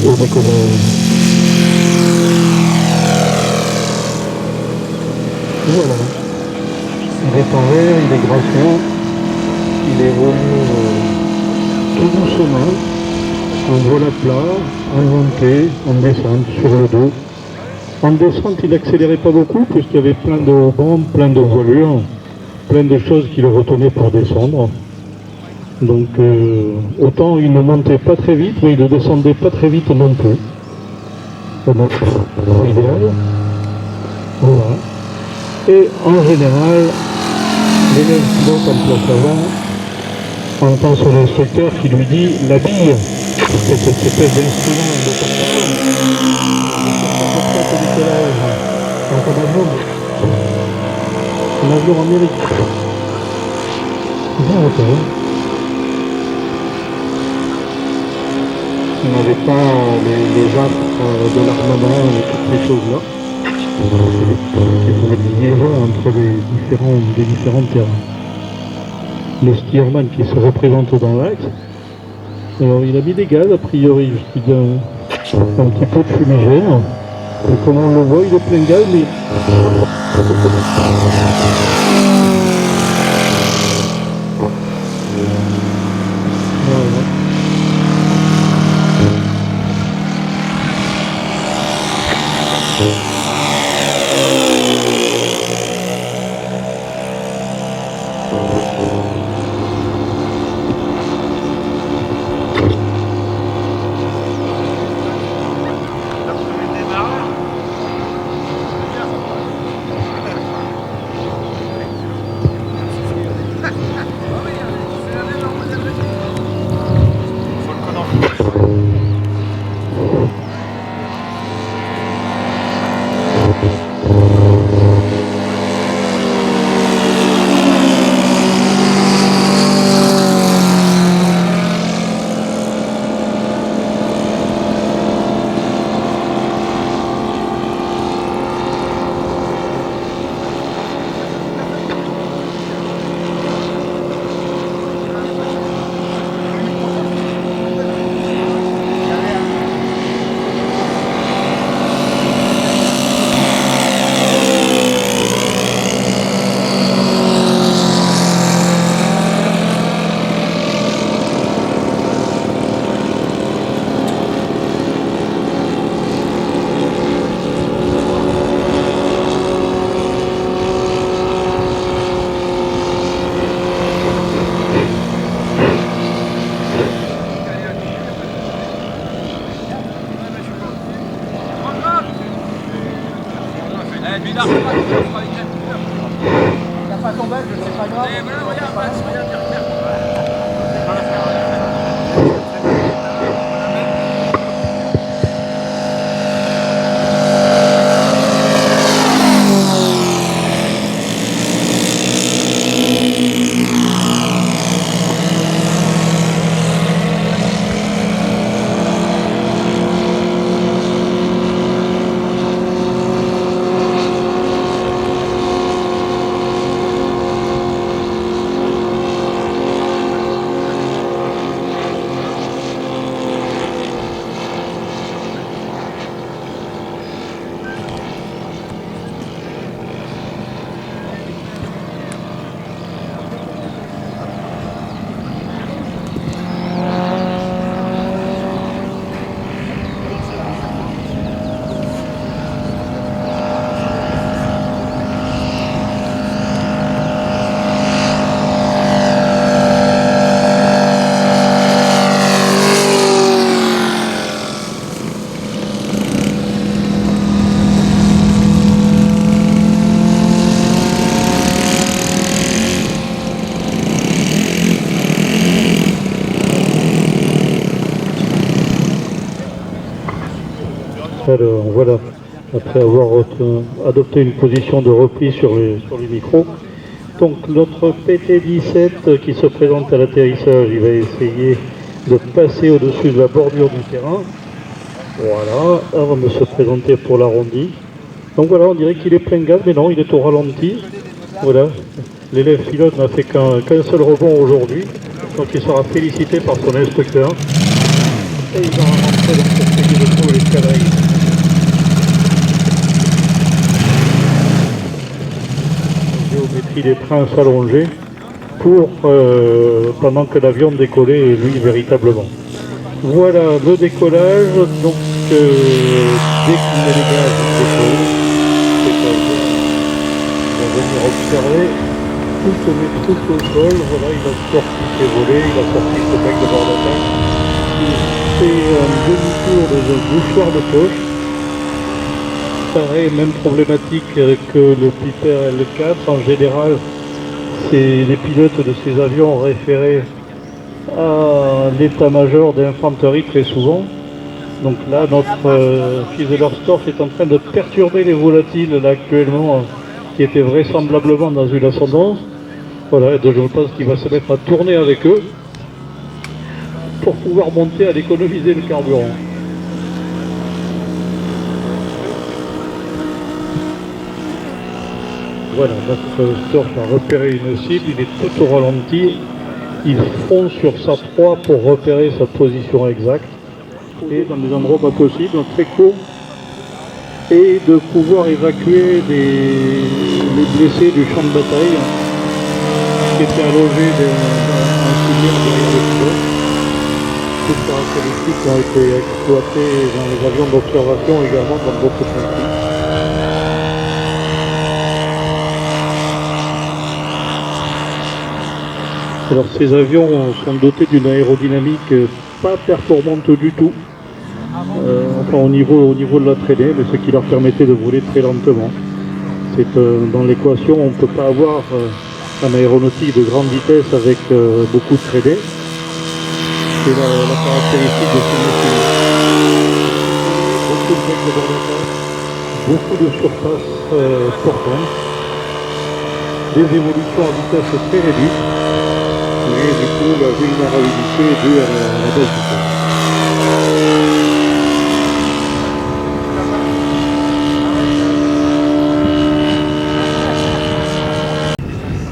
au décollage. Voilà. Il est en vert, il est gracieux, il évolue tout doucement, en voilà plat, en montée, en descente, sur le dos. En descente, il n'accélérait pas beaucoup puisqu'il y avait plein de bombes, plein de voilures, plein de choses qui le retenaient pour descendre. Donc autant il ne montait pas très vite, mais il ne descendait pas très vite non plus. Donc idéal. Voilà. Et en général, l'élève pilote en place avant entend son instructeur qui lui dit la bille, c'est cette espèce d'instrument de un avion américain. Bien hauteur. On n'avait pas les astres de l'armement et toutes ces choses-là. C'est une liaison entre les différents terrains. Le Stearman qui se représente dans l'axe. Alors il a mis des gaz a priori, je dis un petit peu de fumigène. Et comme on le voit, il est plein de gaz, mais T'as pas ton badge, c'est pas grave. Alors voilà, après avoir adopté une position de repli sur les micros. Donc notre PT-17 qui se présente à l'atterrissage, il va essayer de passer au-dessus de la bordure du terrain. Voilà, avant de se présenter pour l'arrondi. Donc voilà, on dirait qu'il est plein de gaz, mais non, il est au ralenti. Voilà, l'élève pilote n'a fait qu'un seul rebond aujourd'hui, donc il sera félicité par son instructeur. Et ils ont rentré dans cette pays de trouver les canailles. Géométrie des trains s'allonger pour pendant que l'avion décollait lui véritablement. Voilà le décollage, donc dès qu'il met les gaz, il décolle. On va venir observer tout au sol. Voilà, il a sorti ses volets, il a sorti ce bec de bord d'attaque. Il fait un demi-tour de bouchoir de poche. Pareil, même problématique que le Piper L4. En général, les pilotes de ces avions référés à l'état-major d'infanterie très souvent. Donc là, notre Fiedler-Storch est en train de perturber les volatiles là actuellement, qui étaient vraisemblablement dans une ascendance. Voilà, et donc je pense qu'il va se mettre à tourner avec eux pour pouvoir monter à économiser le carburant. Voilà, notre Storch a repéré une cible, il est tout au ralenti, il fonce sur sa proie pour repérer sa position exacte, et dans des endroits pas possibles, très courts, et de pouvoir évacuer les blessés du champ de bataille qui étaient allongés en civière derrière le pilote. Toutes les caractéristiques ont été exploitées dans les avions d'observation, également dans d'autres conflits. Alors ces avions sont dotés d'une aérodynamique pas performante du tout, enfin au niveau de la traînée, mais ce qui leur permettait de voler très lentement. Dans l'équation, on ne peut pas avoir un aéronautique de grande vitesse avec beaucoup de traînée. C'est la caractéristique de ces machines. Beaucoup de mecs de bord d'attaque, beaucoup de surface portante, des évolutions à vitesse très réduite. Et du coup, la vulnérabilité est due à la baisse du temps.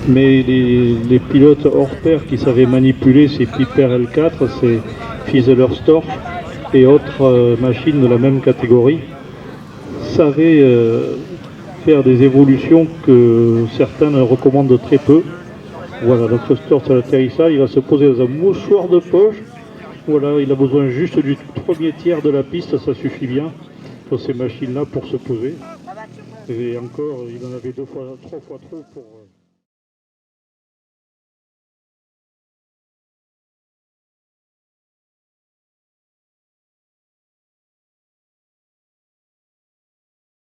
Mais les pilotes hors pair qui savaient manipuler ces Piper L4, ces Fiedler-Storch et autres machines de la même catégorie, savaient faire des évolutions que certains ne recommandent très peu. Voilà, notre Storch à l'atterrissage, il va se poser dans un mouchoir de poche. Voilà, il a besoin juste du premier tiers de la piste, ça suffit bien pour ces machines-là pour se poser. Et encore, il en avait 2 fois, 3 fois trop pour...